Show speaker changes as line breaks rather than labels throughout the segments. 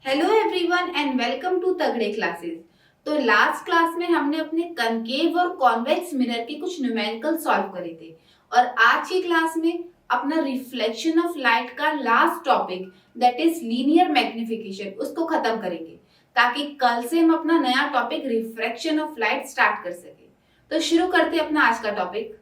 Hello everyone and welcome to तगड़े classes. तो last class में हमने अपने कनकेव और कॉन्वेक्स मिरर के कुछ न्यूमेरिकल सॉल्व करे थे और आज की क्लास में अपना रिफ्लेक्शन ऑफ लाइट का last topic that is linear magnification उसको खत्म करेंगे ताकि कल से हम अपना नया topic refraction of light start कर सके। तो शुरू करते हैं अपना आज का टॉपिक।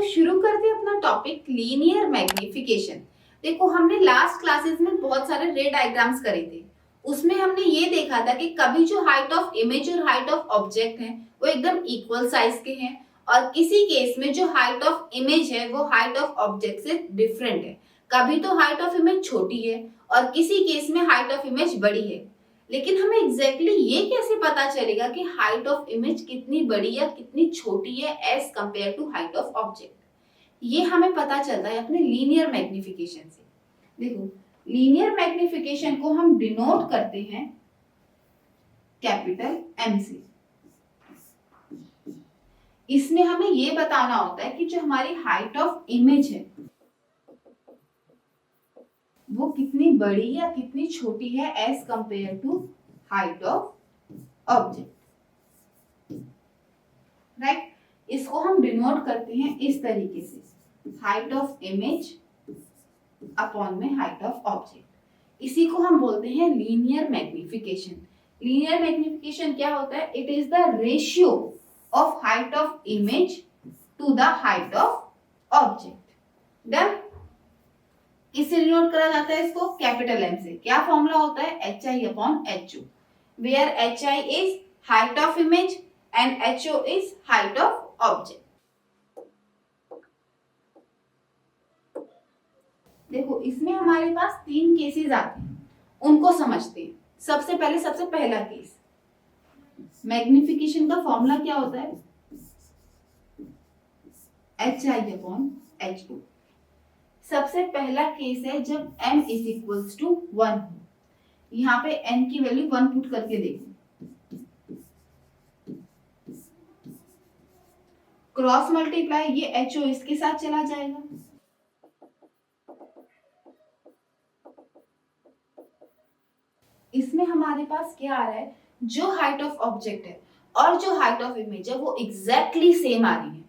शुरू करते हैं अपना टॉपिक लीनियर मैग्निफिकेशन। देखो हमने लास्ट क्लासेस में बहुत सारे रे डायग्राम्स करे थे। उसमें हमने ये देखा था कि कभी जो हाइट ऑफ इमेज और हाइट ऑफ ऑब्जेक्ट है वो एकदम इक्वल साइज के हैं और किसी केस में जो हाइट ऑफ इमेज है वो हाइट ऑफ ऑब्जेक्ट से डिफरेंट है। कभी तो हाइट ऑफ इमेज छोटी है और किसी केस में हाइट ऑफ इमेज बड़ी है। लेकिन हमें एग्जैक्टली ये कैसे पता चलेगा कि हाइट ऑफ इमेज कितनी बड़ी या कितनी छोटी है as compare to height of object? ये हमें पता चलता है अपने लीनियर मैग्निफिकेशन से। देखो लीनियर मैग्निफिकेशन को हम डिनोट करते हैं कैपिटल एम से। इसमें हमें ये बताना होता है कि जो हमारी हाइट ऑफ इमेज है वो कितनी बड़ी या कितनी छोटी है as compare to height of object, right. इसको हम डिनोट करते हैं इस तरीके से, हाइट ऑफ इमेज अपॉन में हाइट ऑफ ऑब्जेक्ट। इसी को हम बोलते हैं लीनियर मैग्निफिकेशन। लीनियर मैग्निफिकेशन क्या होता है? It is the ratio of height of image to the height of object. Done. इससे डिनोट करा जाता है इसको कैपिटल एम से। क्या फॉर्मूला होता है? H I upon H O, where H I is height of image and H O is height of object. देखो इसमें हमारे पास तीन केसेस आते हैं, उनको समझते हैं। सबसे पहला केस, मैग्निफिकेशन का फॉर्मूला क्या होता है? H I upon H O. सबसे पहला केस है जब m इज इक्वल्स टू 1 हो। यहाँ पे n की वैल्यू 1 पुट करके देखो, क्रॉस मल्टीप्लाई, ये एच ओ इसके साथ चला जाएगा, इसमें हमारे पास क्या आ रहा है? जो हाइट ऑफ ऑब्जेक्ट है और जो हाइट ऑफ इमेज है वो एग्जैक्टली सेम आ रही है।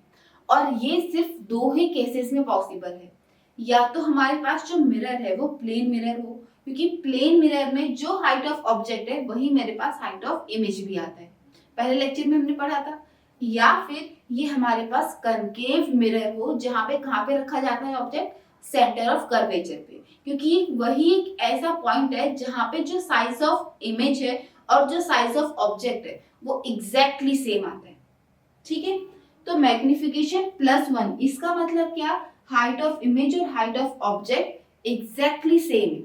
और ये सिर्फ दो ही केसेस में पॉसिबल है। या तो हमारे पास जो मिरर है वो प्लेन मिरर हो, क्योंकि प्लेन मिरर में जो हाइट ऑफ ऑब्जेक्ट है वही मेरे पास हाइट ऑफ इमेज भी आता है, पहले लेक्चर में हमने पढ़ा था। या फिर ये हमारे पास कनकेव मिरर हो, जहाँ पे कहाँ पे रखा जाता है ऑब्जेक्ट? सेंटर ऑफ कर्वेचर पे, क्योंकि वही एक ऐसा पॉइंट है जहाँ पे जो साइज ऑफ इमेज है और जो साइज ऑफ ऑब्जेक्ट है वो एग्जैक्टली सेम आता है। ठीक है, तो मैग्निफिकेशन +1, इसका मतलब क्या? हाइट ऑफ इमेज और height of object exactly same है।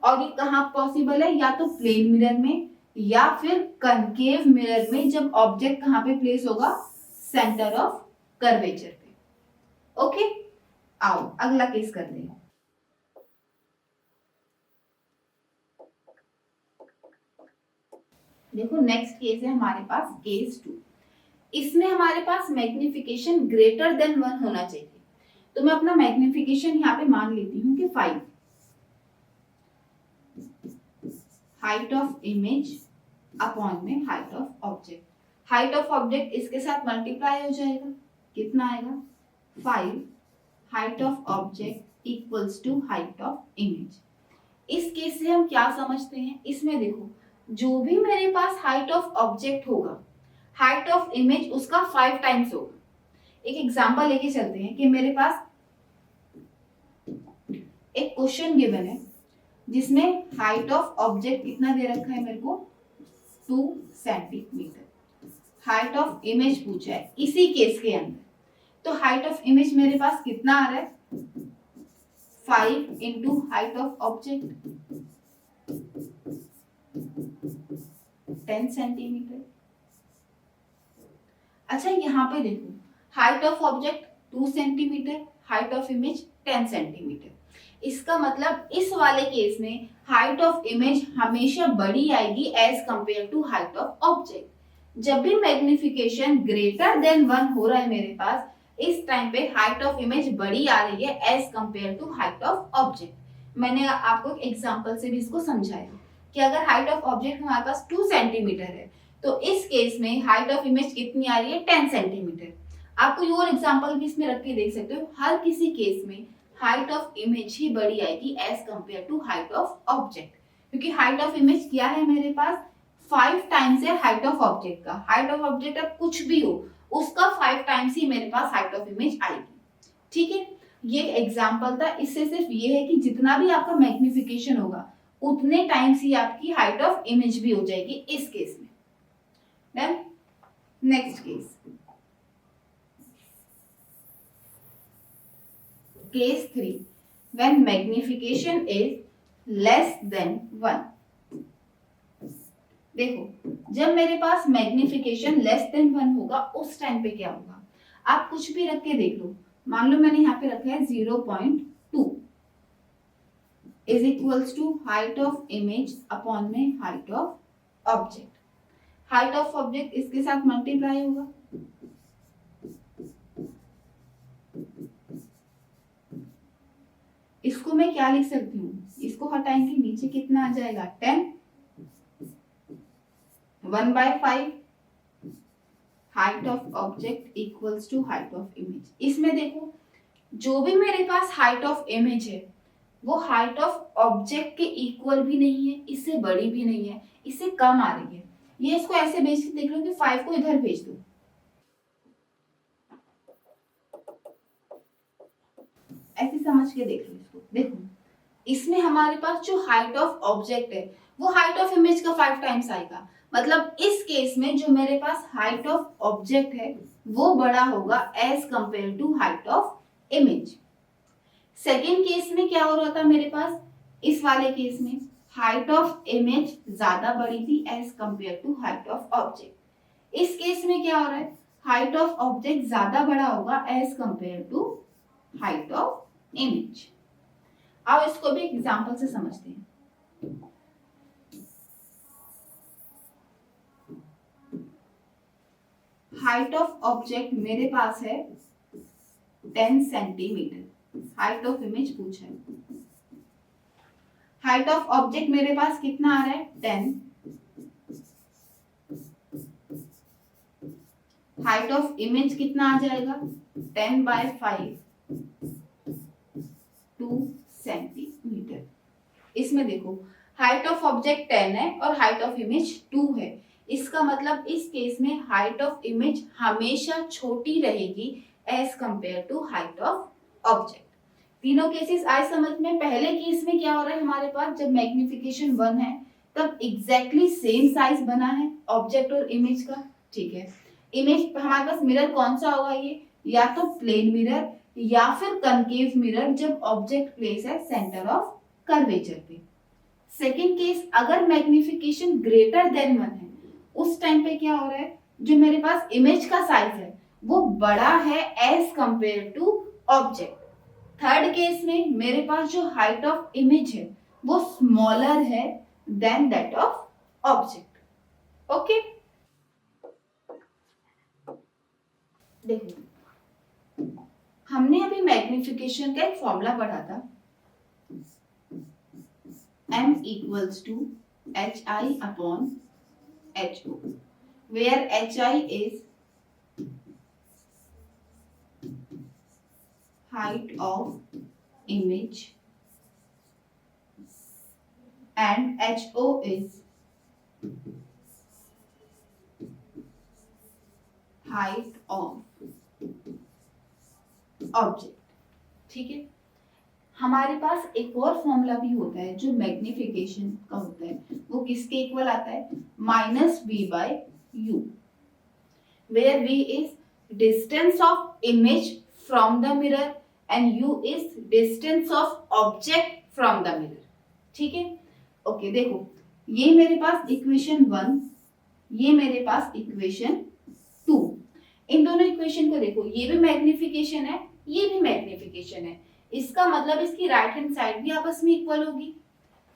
और ये कहाँ पॉसिबल है? या तो प्लेन मिरर में या फिर कनकेव मिरर में, जब ऑब्जेक्ट कहाँ पे प्लेस होगा? सेंटर ऑफ कर्वेचर पे। ओके, आओ अगला केस कर लें। देखो नेक्स्ट केस है हमारे पास केस 2। इसमें हमारे पास मैग्निफिकेशन ग्रेटर देन 1 होना चाहिए। तो मैं अपना मैग्निफिकेशन यहाँ पे मान लेती हूँ कि 5। हाइट ऑफ इमेज अपॉन में height of object. Height of object इसके साथ मल्टीप्लाई हो जाएगा, कितना आएगा? 5 height of object equals to height of image. इस केस से हम क्या समझते हैं? इसमें देखो जो भी मेरे पास हाइट ऑफ ऑब्जेक्ट होगा, हाइट ऑफ इमेज उसका 5 टाइम्स होगा। एक एग्जांपल लेके चलते हैं कि मेरे पास एक क्वेश्चन गिवन है जिसमें हाइट ऑफ ऑब्जेक्ट कितना दे रखा है मेरे को? 2 सेंटीमीटर। हाइट ऑफ इमेज पूछा है इसी केस के अंदर, तो हाइट ऑफ इमेज मेरे पास कितना आ रहा है? 5 into height of object 10 centimetre. अच्छा यहाँ पे देखो, height of object 2 centimetre, height of image 10 centimetre. इसका मतलब इस वाले केस में हाइट ऑफ इमेज हमेशा बड़ी आएगी as compare to height of object. जब भी मैग्निफिकेशन ग्रेटर देन 1 हो रहा है मेरे पास, इस टाइम पे हाइट ऑफ इमेज बड़ी आ रही है as compare to height of object. मैंने आपको एग्जांपल से भी इसको समझाया कि अगर हाइट ऑफ ऑब्जेक्ट हमारे पास 2 सेंटीमीटर है तो इस केस में हाइट ऑफ इमेज कितनी आ रही है 10 सेंटीमीटर। आप कोई और एग्जांपल भी इसमें रख के देख सकते हो, हर किसी केस में हाइट ऑफ इमेज ही बड़ी आएगी as compare to height of object, क्योंकि हाइट ऑफ इमेज क्या है मेरे पास 5 टाइम्स है हाइट ऑफ ऑब्जेक्ट का। हाइट ऑफ ऑब्जेक्ट अब कुछ भी हो उसका 5 टाइम्स ही मेरे पास हाइट ऑफ इमेज आएगी। ठीक है, ये एग्जांपल था। इससे सिर्फ ये है कि जितना भी आपका मैग्निफिकेशन होगा उतने टाइम्स ही आपकी हाइट ऑफ इमेज भी हो जाएगी इस केस में। Then next case, case 3, when magnification is less than 1। देखो जब मेरे पास मैग्निफिकेशन लेस देन 1 होगा उस टाइम पे क्या होगा, आप कुछ भी रख के देख लो। मान लो मैंने यहाँ पे रखा है 0.2 is equals to height of image upon में height of object. Height of object इसके साथ मल्टीप्लाई होगा, इसको मैं क्या लिख सकती हूँ, इसको हटाएंगे नीचे कितना आ जाएगा 10, 1/5 height of object equals to height of image. इसमें देखो जो भी मेरे पास हाइट ऑफ इमेज है वो हाइट ऑफ ऑब्जेक्ट के इक्वल भी नहीं है, इससे बड़ी भी नहीं है, इससे कम आ रही है। ये इसको ऐसे भेज के देख लो कि 5 को इधर भेज दो, ऐसे समझ के देख लो इसको। देखो इसमें हमारे पास जो हाइट ऑफ ऑब्जेक्ट है वो हाइट ऑफ इमेज का 5 टाइम्स आएगा। मतलब इस केस में जो मेरे पास हाइट ऑफ ऑब्जेक्ट है वो बड़ा होगा as compare to height of image. Second case में क्या हो रहा था मेरे पास, इस वाले केस में हाइट ऑफ इमेज ज्यादा बड़ी थी as compare to height of object. इस केस में क्या हो रहा है, हाइट ऑफ ऑब्जेक्ट ज्यादा बड़ा होगा as compare to height of image. अब इसको भी एग्जांपल से समझते हैं। हाइट ऑफ ऑब्जेक्ट मेरे पास है 10 सेंटीमीटर, हाइट ऑफ इमेज पूछा है। हाइट ऑफ ऑब्जेक्ट मेरे पास कितना आ रहा है 10, हाइट ऑफ इमेज कितना आ जाएगा 10/5 2 सेंटीमीटर। इसमें देखो हाइट ऑफ ऑब्जेक्ट 10 है और हाइट ऑफ इमेज 2 है, इसका मतलब इस केस में हाइट ऑफ इमेज हमेशा छोटी रहेगी as compare to height of object. तीनों केसेस आए समझ में। पहले केस में क्या हो रहा है हमारे पास, जब मैग्निफिकेशन 1 है तब एग्जैक्टली सेम साइज बना है ऑब्जेक्ट और इमेज का। ठीक है, इमेज हमारे पास मिरर कौन सा होगा, ये या तो प्लेन मिरर या फिर कनकेव मिरर जब ऑब्जेक्ट प्लेस है सेंटर ऑफ कर्वेचर पे। सेकेंड केस, अगर मैग्निफिकेशन ग्रेटर देन 1 है उस टाइम पे क्या हो रहा है, जो मेरे पास इमेज का साइज है वो बड़ा है as compare to object. Third case में मेरे पास जो हाइट ऑफ इमेज है वो स्मॉलर है than that of object. Okay, देखो हमने अभी मैग्निफिकेशन का एक फॉर्मूला पढ़ा था, m equals to hi upon ho, where hi is height of image and ho is height of object. ठीक है, हमारे पास एक और फॉर्मूला भी होता है जो मैग्निफिकेशन का होता है, वो किसके इक्वल आता है -v/u, where v is distance of image from the mirror and u is distance of object from the mirror। ठीक है, ओके देखो ये मेरे पास इक्वेशन 1, ये मेरे पास इक्वेशन 2। इन दोनों इक्वेशन को देखो, ये भी मैग्निफिकेशन है ये भी मैग्निफिकेशन है, इसका मतलब इसकी राइट हैंड साइड भी आपस में इक्वल होगी।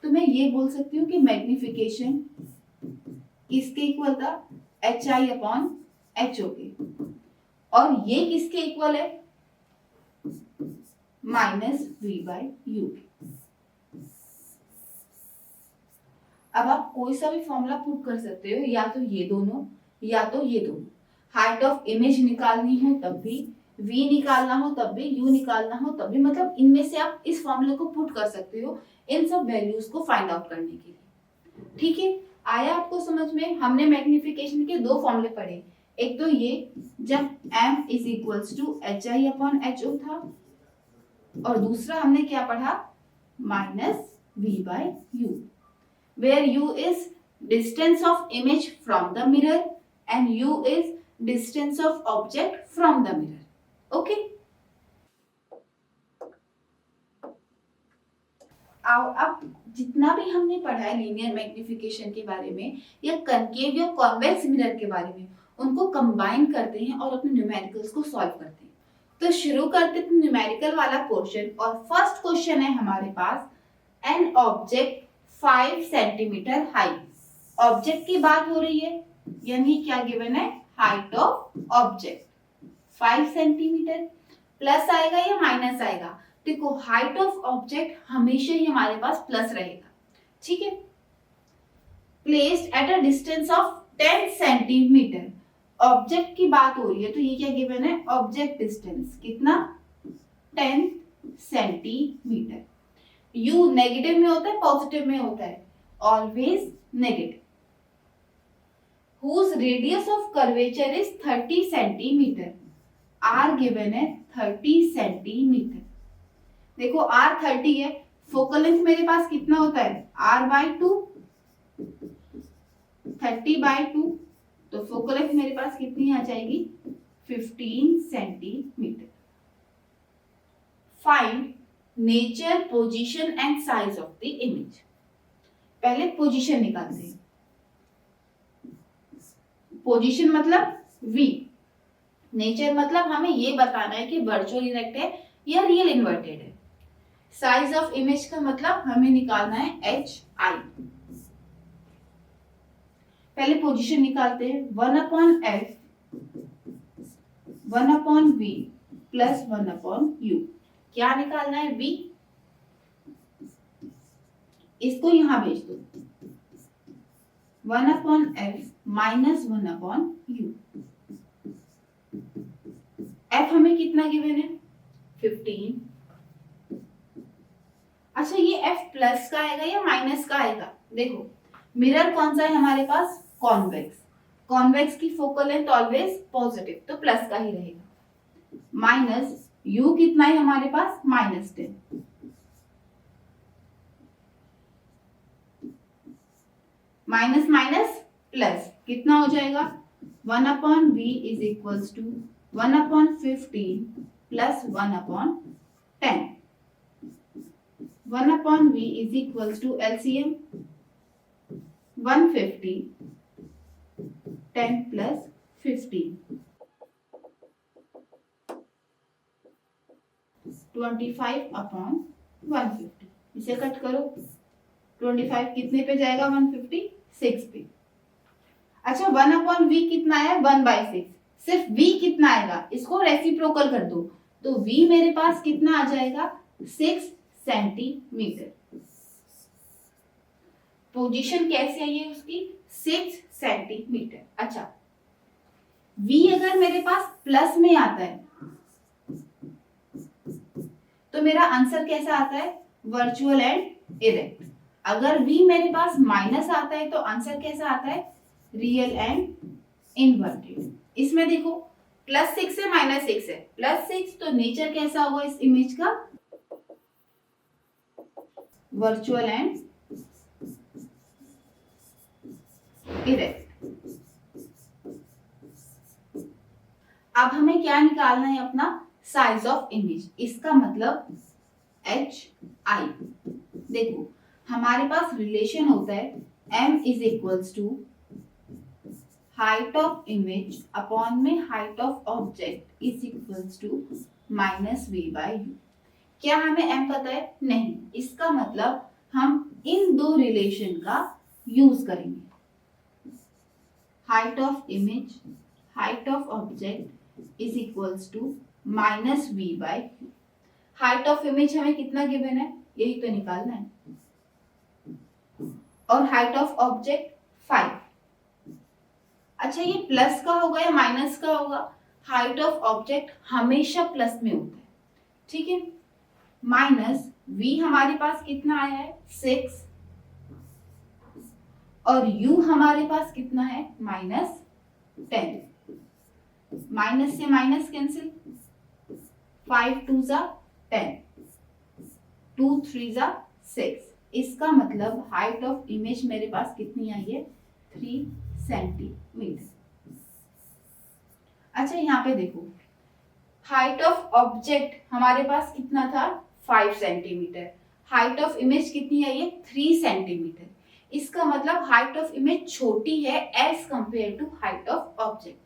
तो मैं ये बोल सकती हूँ कि मैग्निफिकेशन किसके इक्वल था hi upon ho के। और ये किसके इक्वल है, -v/u। अब आप कोई सा भी फॉर्मूला पुट कर सकते हो, या तो ये दोनों या तो ये दोनों। हाइट ऑफ इमेज निकालनी हो तब भी, v निकालना हो तब भी, u निकालना हो तब भी, मतलब इनमें से आप इस फॉर्मूले को पुट कर सकते हो इन सब वैल्यूज को फाइंड आउट करने के लिए। ठीक है, आया आपको समझ में? हमने मैग्निफिकेशन के दो फॉर्मूले पढ़े, एक तो ये जब m is equals to hi/ho था, और दूसरा हमने क्या पढ़ा, -v/u, where u is distance of image from the mirror and u is distance of object from the mirror. Okay? आओ अब जितना भी हमने पढ़ा है लीनियर मैग्निफिकेशन के बारे में या कनकेव या कॉन्वेक्स मिरर के बारे में, उनको कंबाइन करते हैं और अपने न्यूमेरिकल्स को सॉल्व करते हैं। तो शुरू करते हैं न्यूमेरिकल वाला पोर्शन, और फर्स्ट क्वेश्चन है हमारे पास, an object 5 centimetre high. Object की बात हो रही है, यानी क्या गिवन है, height of object 5 centimetre. Plus आएगा या माइनस आएगा? देखो हाइट ऑफ ऑब्जेक्ट हमेशा ही हमारे पास प्लस रहेगा, ठीक है। Placed at a distance of 10 centimetre, object की बात हो रही है, तो ये क्या गिवन है, ऑब्जेक्ट डिस्टेंस कितना, 10 सेंटीमीटर। u नेगेटिव में होता है पॉजिटिव में होता है, always negative. whose radius of curvature is 30 centimetre, r given है 30 सेंटीमीटर। देखो r 30 है, फोकल लेंथ मेरे पास कितना होता है, r/2, 30/2, तो फोकल लेंथ मेरे पास कितनी आ जाएगी, 15 centimetre. Find nature, position and size of the image. पहले पोजीशन निकालते हैं। पोजीशन मतलब v, नेचर मतलब हमें ये बताना है कि वर्चुअल इरेक्ट है या रियल इन्वर्टेड है। साइज ऑफ इमेज का मतलब हमें निकालना है hi। पहले पोजीशन निकालते हैं, 1/f 1/v प्लस 1/u। क्या निकालना है, v, इसको यहां भेज दो, 1/f माइनस 1/u। f हमें कितना गिवन है, 15। अच्छा ये f प्लस का आएगा या माइनस का आएगा? देखो मिरर कौन सा है हमारे पास, कॉन्वेक्स। कॉन्वेक्स की फोकल लेंथ ऑलवेज पॉजिटिव, तो प्लस का ही रहेगा। माइनस u कितना है हमारे पास, -10। माइनस माइनस प्लस कितना हो जाएगा, 1/v is equals to 1/15 plus 1/10। 1/v is equals to LCM 150, 10 plus 15, 25/150। इसे कट करो, 25 कितने पे जाएगा, 156 पे। अच्छा 1/v कितना है, 1/6। सिर्फ v कितना आएगा, इसको रेसिप्रोकल कर दो, तो v मेरे पास कितना आ जाएगा, 6 सेंटीमीटर। पोजीशन कैसे आई है उसकी, 6 सेंटीमीटर। अच्छा v अगर मेरे पास प्लस में आता है तो मेरा आंसर कैसा आता है, वर्चुअल एंड इरेक्ट। अगर v मेरे पास माइनस आता है तो आंसर कैसा आता है, रियल एंड इनवर्टेड। इसमें देखो +6 से -6 है, +6 तो नेचर कैसा होगा इस इमेज का, वर्चुअल एंड इरेक्ट। अब हमें क्या निकालना है, अपना साइज ऑफ इमेज, इसका मतलब hi। देखो हमारे पास रिलेशन होता है m is equals to height of image upon में height of object is equals to -v/u। क्या हमें m पता है, नहीं। इसका मतलब हम इन दो रिलेशन का यूज करेंगे, height of image, height of object is equals to minus V by Q. Height of image हमें कितना गिवन है, यही तो निकालना है, और हाइट ऑफ ऑब्जेक्ट 5। अच्छा ये प्लस का होगा या माइनस का होगा, हाइट ऑफ ऑब्जेक्ट हमेशा प्लस में होता है, ठीक है। माइनस v हमारे पास कितना आया है 6, और u हमारे पास कितना है -10। माइनस से माइनस कैंसिल, 5 2 जा 10, 2 3 जा 6। इसका मतलब हाइट ऑफ इमेज मेरे पास कितनी आई है 3 सेंटीमीटर। अच्छा यहाँ पे देखो, हाइट ऑफ ऑब्जेक्ट हमारे पास कितना था 5 सेंटीमीटर, हाइट ऑफ इमेज कितनी आई है 3 सेंटीमीटर। इसका मतलब हाइट ऑफ इमेज छोटी है as compare to height of object.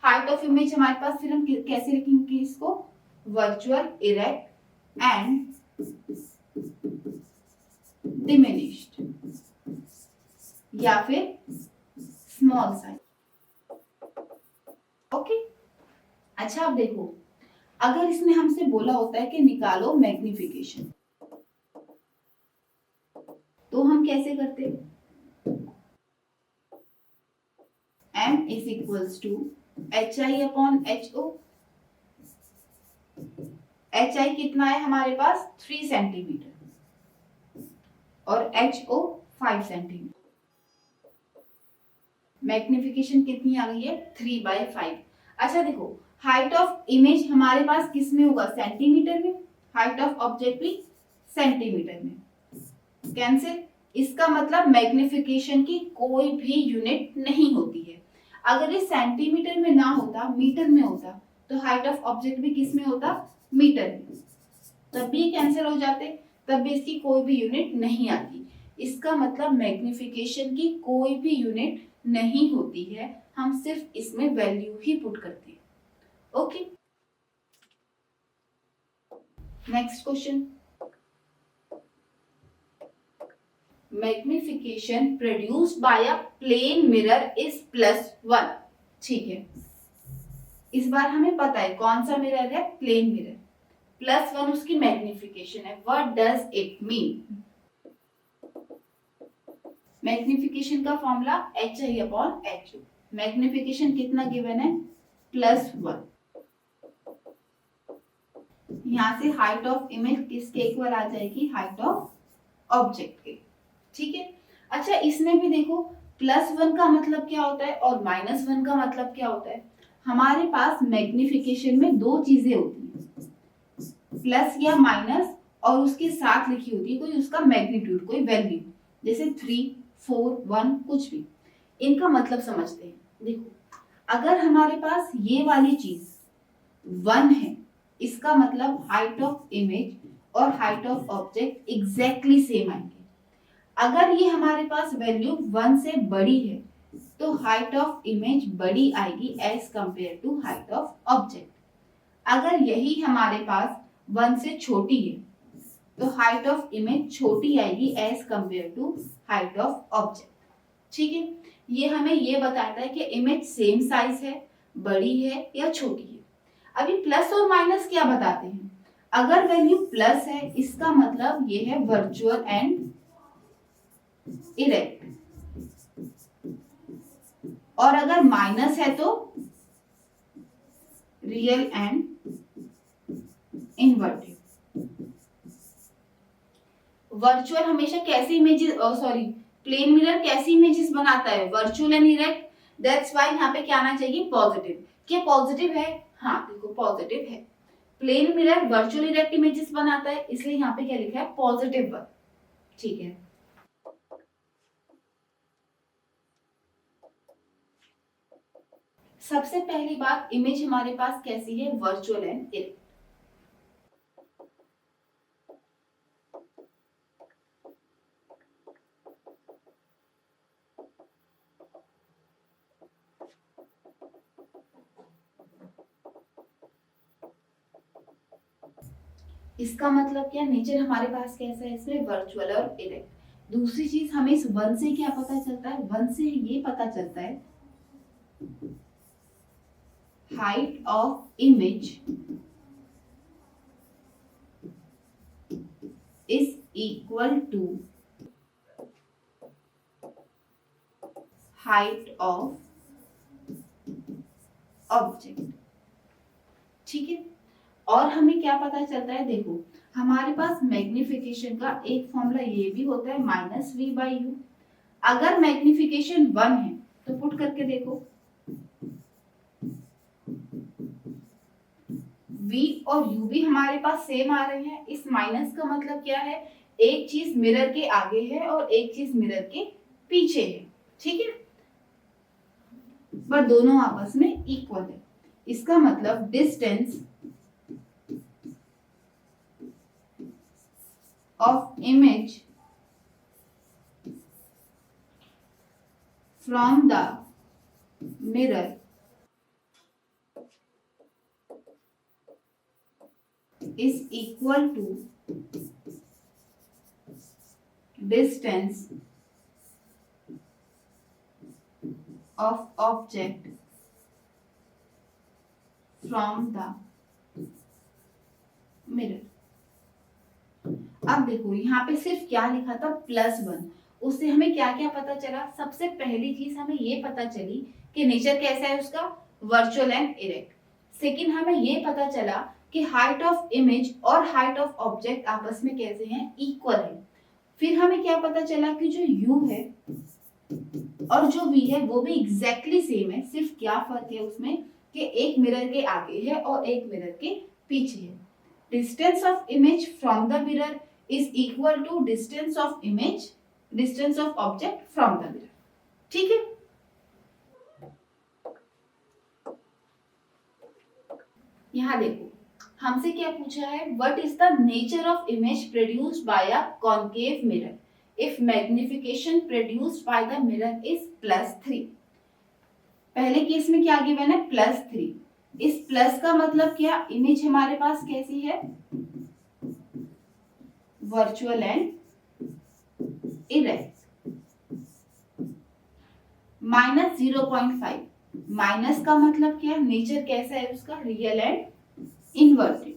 Height of image हमारे पास फिर हम कैसे लिखेंगे इसको, वर्चुअल, इरेक्ट एंड डिमिनिश्ड, या फिर स्मॉल साइज। ओके। अच्छा अब देखो, अगर इसमें हमसे बोला होता है कि निकालो मैग्निफिकेशन, तो हम कैसे करते, m is equals to hi upon ho। hi कितना है हमारे पास 3 सेंटीमीटर और ho 5 सेंटीमीटर। मैग्निफिकेशन कितनी आ गई है 3/5। अच्छा देखो, हाइट ऑफ इमेज हमारे पास किस में होगा सेंटीमीटर में, हाइट ऑफ ऑब्जेक्ट भी सेंटीमीटर में, कैंसिल। इसका मतलब मैग्निफिकेशन की कोई भी यूनिट नहीं होती है। अगर ये सेंटीमीटर में ना होता, मीटर में होता, तो हाइट ऑफ ऑब्जेक्ट भी किस में होता, मीटर में, तब भी कैंसिल हो जाते, तब भी इसकी कोई भी यूनिट नहीं आती। इसका मतलब मैग्निफिकेशन की कोई भी यूनिट नहीं होती है, हम सिर्फ इसमें वैल्यू ही पुट करते हैं। Okay, next question, magnification produced by a plane mirror is +1। ठीक है, इस बार हमें पता है कौन सा मिरर है, प्लेन मिरर, +1 उसकी मैग्निफिकेशन है। What does it mean, magnification का formula hi upon ho। Magnification कितना गिवन है +1। यहां से हाइट ऑफ इमेज किसके इक्वल आ जाएगी, हाइट ऑफ ऑब्जेक्ट के, ठीक है। अच्छा इसमें भी देखो, +1 का मतलब क्या होता है और -1 का मतलब क्या होता है। हमारे पास मैग्निफिकेशन में दो चीजें होती हैं, प्लस या माइनस, और उसके साथ लिखी होती है कोई उसका मैग्नीट्यूड, कोई वैल्यू, जैसे 3 4 1 कुछ भी। इनका मतलब समझते हैं। देखो, अगर हमारे पास ये वाली चीज 1 है, इसका मतलब हाइट ऑफ इमेज और height of object exactly same आएंगे। अगर ये हमारे पास वैल्यू 1 से बड़ी है, तो हाइट ऑफ इमेज बड़ी आएगी as compare to height of object. अगर यही हमारे पास 1 से छोटी है, तो हाइट ऑफ इमेज छोटी आएगी as compare to height of object, ठीक है। ये हमें ये बताता है कि इमेज सेम साइज है, बड़ी है या छोटी है। अभी प्लस और माइनस क्या बताते हैं, अगर वैल्यू प्लस है, इसका मतलब ये है वर्चुअल एंड इरेक्ट, और अगर माइनस है तो रियल एंड इनवर्टेड। वर्चुअल हमेशा कैसी इमेजेस, सॉरी प्लेन मिरर कैसी इमेजेस बनाता है, virtual and erect. That's why यहाँ पे क्या आना चाहिए पॉजिटिव। क्या पॉजिटिव है, हाँ देखो पॉजिटिव है। Plane mirror virtual erect images बनाता है, इसलिए यहाँ पे क्या लिखा है पॉजिटिव 1, ठीक है। सबसे पहली बात, इमेज हमारे पास कैसी है, वर्चुअल एंड इरेक्ट। इसका मतलब क्या, नेचर हमारे पास कैसा है, इसमें वर्चुअल और इरेक्ट। दूसरी चीज हमें इस 1 से क्या पता चलता है, 1 से ये पता चलता है height of image is equal to height of object. ठीक है, और हमें क्या पता चलता है, देखो हमारे पास मैग्निफिकेशन का एक फॉर्मूला ये भी होता है -v/u. अगर मैग्निफिकेशन 1 है तो पुट करके देखो, v और u भी हमारे पास सेम आ रहे हैं. इस माइनस का मतलब क्या है, एक चीज मिरर के आगे है और एक चीज मिरर के पीछे है. ठीक है, पर दोनों आपस में इक्वल है. इसका मतलब distance of image from the mirror is equal to distance of object from the mirror. अब देखो यहाँ पे सिर्फ क्या लिखा था, +1. उससे हमें क्या क्या पता चला, सबसे पहली चीज हमें ये पता चली कि नेचर कैसा है उसका, वर्चुअल एंड इरेक्ट. सेकंड हमें ये पता चला कि हाइट ऑफ इमेज और हाइट ऑफ ऑब्जेक्ट आपस में कैसे हैं, इक्वल है. फिर हमें क्या पता चला कि जो u है और जो v है वो भी एग्जैक्टली सेम है. सिर्फ क्या फर्क है उसमें कि एक मिरर के आगे है और एक मिरर के पीछे है. Distance of image from the mirror is equal to distance of object from the mirror. ठीक है, यहाँ देखो हमसे क्या पूछा है, what is the nature of image produced by a concave mirror if magnification produced by the mirror is +3. पहले case में क्या गिवन है, +3. इस प्लस का मतलब क्या, इमेज हमारे पास कैसी है, वर्चुअल एंड इरेक्ट. -0.5, माइनस का मतलब क्या, नेचर कैसा है उसका, रियल एंड इन्वर्टेड.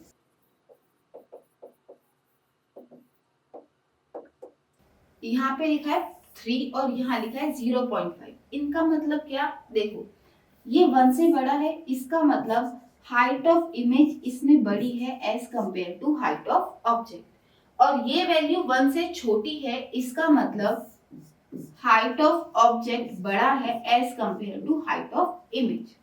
यहाँ पे लिखा है 3 और यहाँ लिखा है 0.5. इनका मतलब क्या, देखो ये 1 से बड़ा है, इसका मतलब हाइट ऑफ इमेज इसमें बड़ी है as compare to height of object. और ये वैल्यू 1 से छोटी है, इसका मतलब हाइट ऑफ ऑब्जेक्ट बड़ा है as compare to height of image.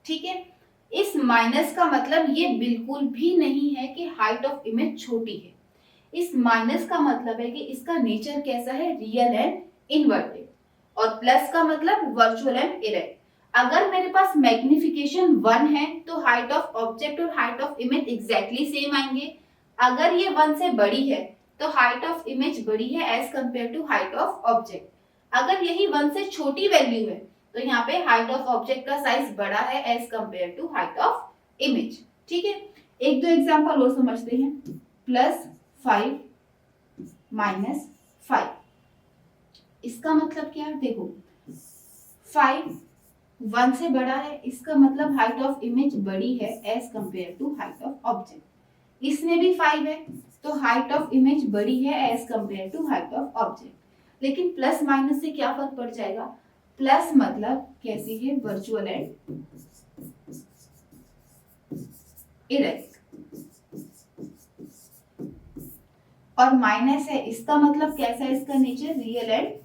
ठीक है, इस माइनस का मतलब ये बिल्कुल भी नहीं है कि हाइट ऑफ इमेज छोटी है. इस माइनस का मतलब है कि इसका नेचर कैसा है, रियल एंड इन्वर्टेड. और प्लस का मतलब वर्चुअल एंड इरेक्ट. अगर मेरे पास मैग्निफिकेशन 1 है तो हाइट ऑफ ऑब्जेक्ट और height of image exactly same आएंगे. अगर ये 1 से बड़ी है तो हाइट ऑफ इमेज बड़ी है as compare to height of object. अगर यही 1 से छोटी वैल्यू है तो यहाँ पे हाइट ऑफ ऑब्जेक्ट का साइज बड़ा है as compare to height of image. ठीक है, एक दो एग्जांपल और समझते हैं. +5 -5, इसका मतलब क्या, देखो 5 1 से बड़ा है, इसका मतलब हाइट ऑफ इमेज बड़ी है as compare to height of object. इसमें भी 5 है तो हाइट ऑफ इमेज बड़ी है as compare to height of object. लेकिन प्लस माइनस से क्या फर्क पड़ जाएगा, प्लस मतलब कैसी है, वर्चुअल एंड इरेक्ट. और माइनस है, इसका मतलब कैसा है, इसका नेचर रियल एंड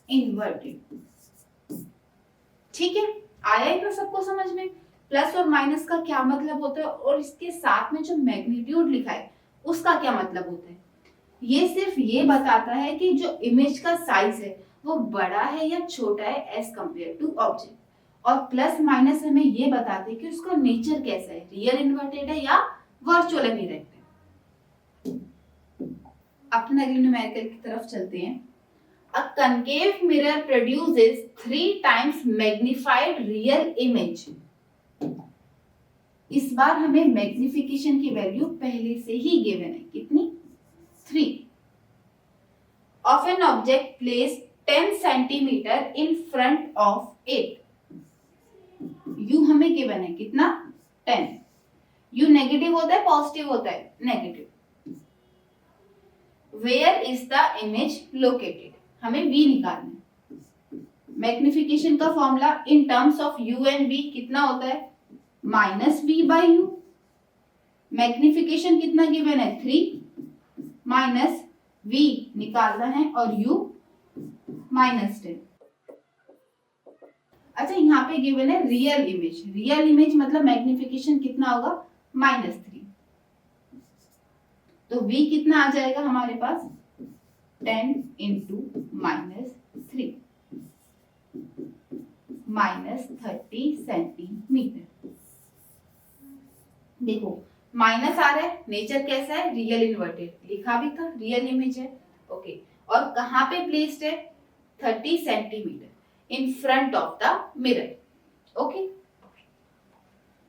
इन्वर्टेड. ठीक है, आया इतना सबको समझ में. प्लस और माइनस का क्या मतलब होता है और इसके साथ में जो मैग्नीट्यूड लिखा है उसका क्या मतलब होता है. ये सिर्फ ये बताता है कि जो इमेज का साइज है वो बड़ा है या छोटा है एज कंपेयर टू ऑब्जेक्ट. और प्लस माइनस हमें ये बताते हैं कि उसका नेचर कैसा है, रियल इन्वर्टेड है या वर्चुअल एंड इरेक्ट है. अपने अगले न्यूमेरिकल की तरफ चलते हैं. A concave mirror produces 3 times magnified real image. इस बार हमें मैग्निफिकेशन की वैल्यू पहले से ही गिवन है, कितनी, 3. Of an object placed 10 centimeter in front of it. u हमें गिवन है कितना 10, u नेगेटिव होता है पॉजिटिव होता है negative. Where is the image located, हमें v निकालना है। मैग्निफिकेशन का formula in terms of u and v कितना होता है -v/u। मैग्निफिकेशन कितना गिवन है 3 माइनस v निकालना है और u -10। अच्छा यहाँ पे गिवन है रियल इमेज, रियल इमेज मतलब मैग्निफिकेशन कितना होगा -3, तो v कितना आ जाएगा हमारे पास 10 इंटू -3 -30 सेंटीमीटर। देखो माइनस आ रहा है, नेचर कैसा है रियल इन्वर्टेड, लिखा भी था रियल इमेज है ओके। और कहाँ पे प्लेस्ड है 30 centimetre in front of the mirror okay.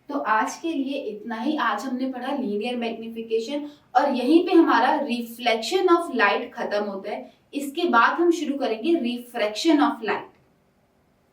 तो आज के लिए इतना ही। आज हमने पढ़ा लीनियर मैग्निफिकेशन और यहीं पे हमारा रिफ्लेक्शन ऑफ लाइट खत्म होता है। इसके बाद हम शुरू करेंगे रिफ्रैक्शन ऑफ लाइट।